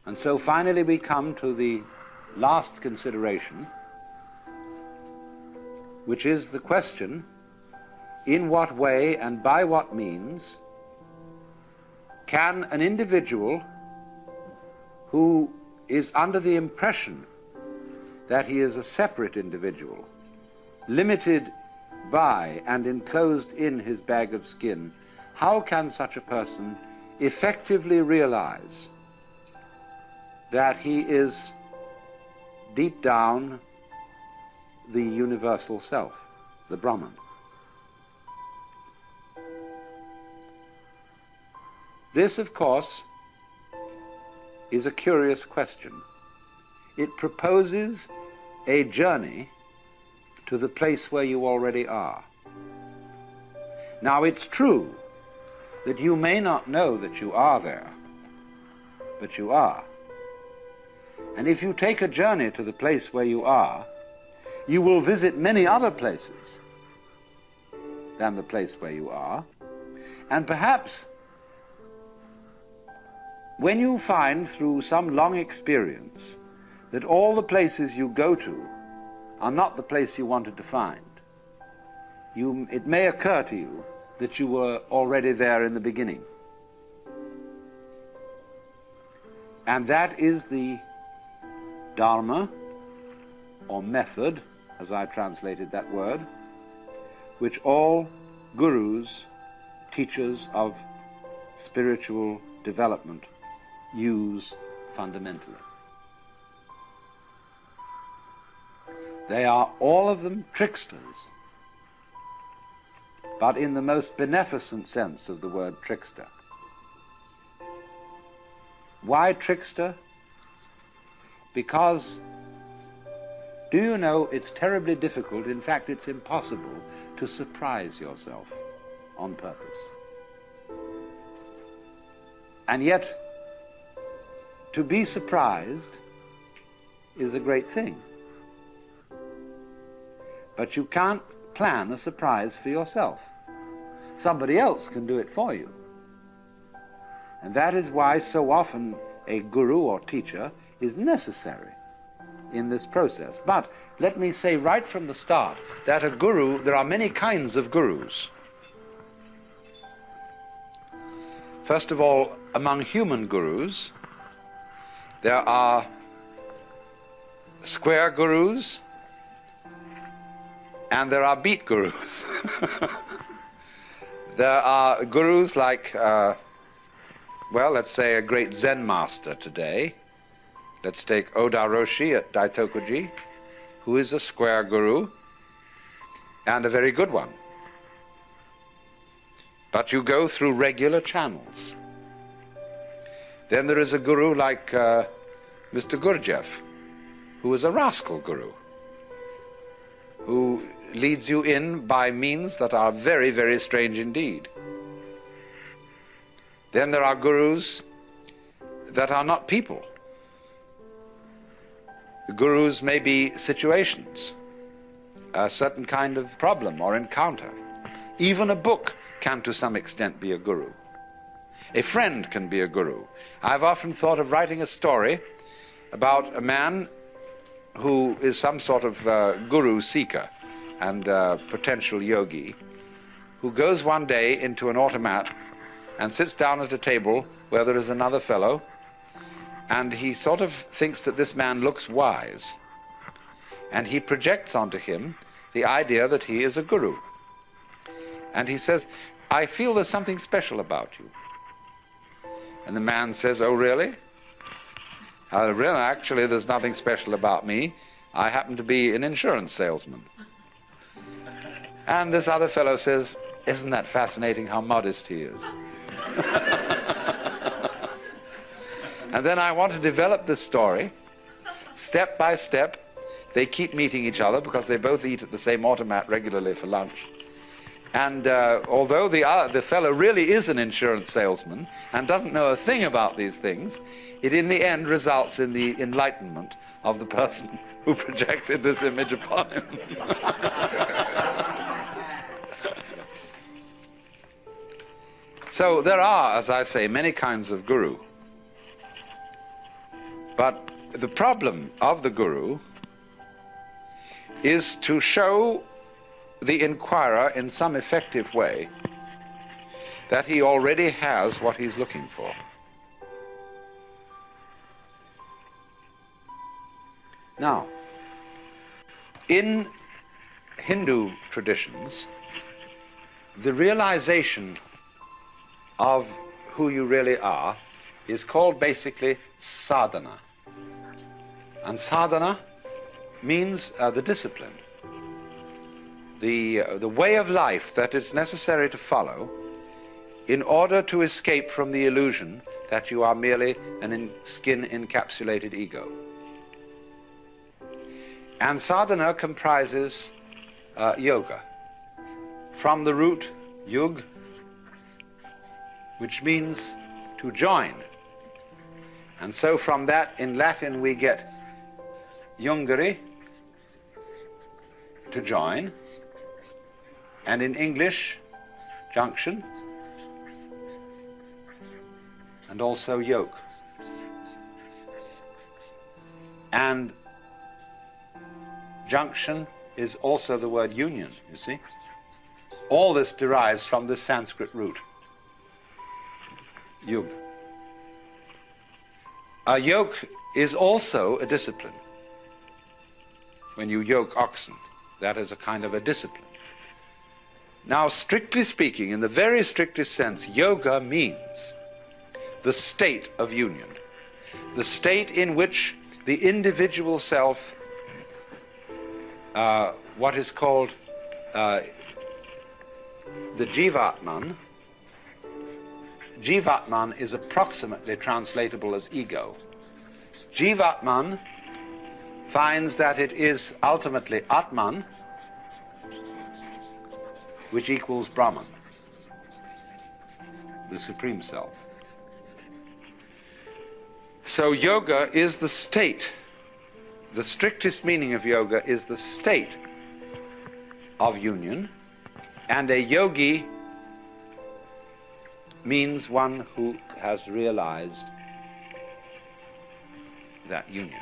And so finally we come to the last consideration, which is the question, in what way and by what means can an individual who is under the impression that he is a separate individual, limited by and enclosed in his bag of skin, how can such a person effectively realize that he is deep down the universal self, the Brahman? This, of course, is a curious question. It proposes a journey to the place where you already are. Now, it's true that you may not know that you are there, but you are. And if you take a journey to the place where you are, you will visit many other places than the place where you are, and perhaps when you find through some long experience that all the places you go to are not the place you wanted to find, it may occur to you that you were already there in the beginning. And that is the Dharma, or method, as I translated that word, which all gurus, teachers of spiritual development, use fundamentally. They are all of them tricksters, but in the most beneficent sense of the word trickster. Why trickster? Because, do you know, it's terribly difficult, in fact it's impossible, to surprise yourself on purpose. And yet, to be surprised is a great thing. But you can't plan a surprise for yourself. Somebody else can do it for you. And that is why so often a guru or teacher is necessary in this process. But let me say right from the start that a guru, there are many kinds of gurus. First of all, among human gurus, there are square gurus and there are beat gurus. There are gurus like, well, let's say a great Zen master today. Let's take Oda Roshi at Daitokuji, who is a square guru and a very good one. But you go through regular channels. Then there is a guru like Mr. Gurdjieff, who is a rascal guru, who leads you in by means that are very, very strange indeed. Then there are gurus that are not people. The gurus may be situations, a certain kind of problem or encounter. Even a book can to some extent be a guru. A friend can be a guru. I've often thought of writing a story about a man who is some sort of guru seeker and potential yogi, who goes one day into an automat and sits down at a table where there is another fellow, and he sort of thinks that this man looks wise, and he projects onto him the idea that he is a guru. And he says, "I feel there's something special about you." And the man says, "Oh, really? Really, actually, there's nothing special about me. I happen to be an insurance salesman." And this other fellow says, "Isn't that fascinating how modest he is?" And then I want to develop this story step by step. They keep meeting each other because they both eat at the same automat regularly for lunch. And although the fellow really is an insurance salesman and doesn't know a thing about these things, it in the end results in the enlightenment of the person who projected this image upon him. So there are, as I say, many kinds of guru. But the problem of the guru is to show the inquirer in some effective way that he already has what he's looking for. Now, in Hindu traditions, the realization of who you really are is called basically sadhana. And sadhana means the discipline, the way of life that it's necessary to follow in order to escape from the illusion that you are merely an skin-encapsulated ego. And sadhana comprises yoga, from the root yug, which means to join. And so from that, in Latin, we get jungere, to join, and in English, junction, and also yoke. And junction is also the word union, you see. All this derives from the Sanskrit root, yug. A yoke is also a discipline. When you yoke oxen, that is a kind of a discipline. Now, strictly speaking, in the very strictest sense, yoga means the state of union, the state in which the individual self, what is called the Jivatman. Jivatman is approximately translatable as ego. Jivatman finds that it is ultimately Atman, which equals Brahman, the Supreme Self. So yoga is the state. The strictest meaning of yoga is the state of union, and a yogi means one who has realized that union.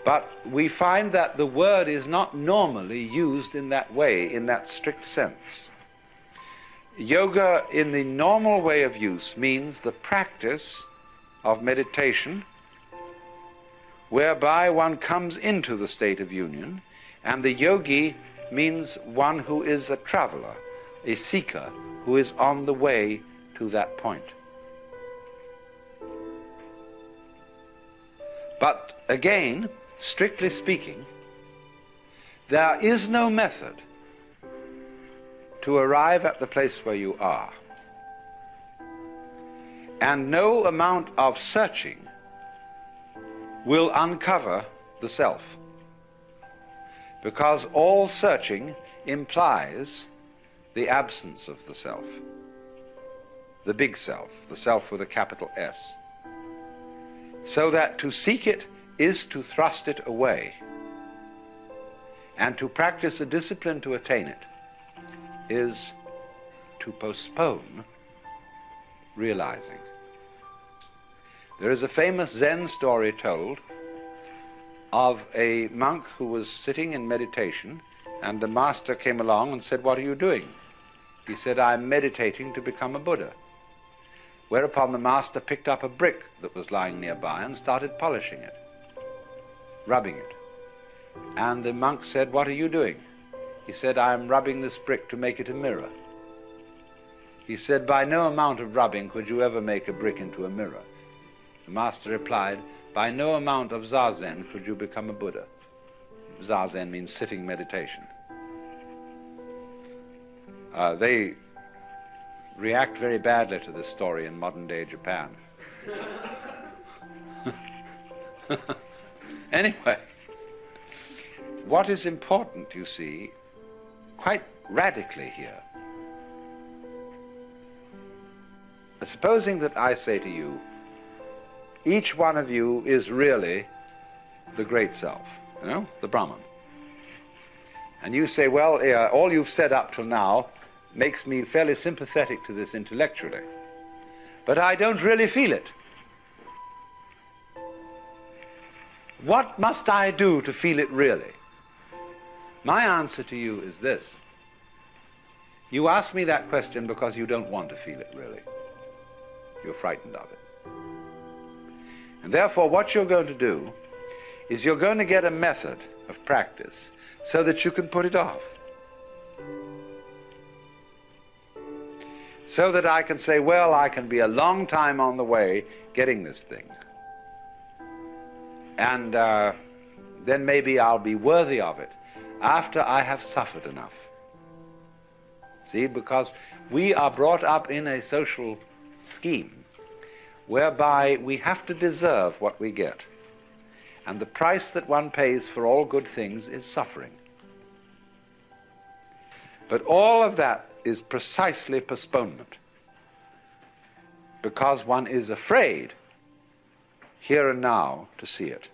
But we find that the word is not normally used in that way, in that strict sense. Yoga, in the normal way of use, means the practice of meditation whereby one comes into the state of union, and the yogi means one who is a traveler, a seeker, who is on the way to that point. But again, strictly speaking, there is no method to arrive at the place where you are. And no amount of searching will uncover the self, because all searching implies the absence of the self, the big self, the self with a capital S. So that to seek it is to thrust it away, and to practice a discipline to attain it is to postpone realizing. There is a famous Zen story told of a monk who was sitting in meditation, and the master came along and said, "What are you doing?" He said, "I'm meditating to become a Buddha." Whereupon the master picked up a brick that was lying nearby and started polishing it, rubbing it. And the monk said, "What are you doing?" He said, "I'm rubbing this brick to make it a mirror." He said, "By no amount of rubbing could you ever make a brick into a mirror." The master replied, "By no amount of zazen could you become a Buddha." Zazen means sitting meditation. They react very badly to this story in modern-day Japan. Anyway, what is important, you see, quite radically here, supposing that I say to you, each one of you is really the great self, you know, the Brahman. And you say, well, all you've said up till now makes me fairly sympathetic to this intellectually, but I don't really feel it. What must I do to feel it really? My answer to you is this. You ask me that question because you don't want to feel it really. You're frightened of it. And therefore, what you're going to do is you're going to get a method of practice so that you can put it off. So that I can say, well, I can be a long time on the way getting this thing. And then maybe I'll be worthy of it after I have suffered enough. See, because we are brought up in a social scheme whereby we have to deserve what we get. And the price that one pays for all good things is suffering. But all of that is precisely postponement, because one is afraid here and now to see it.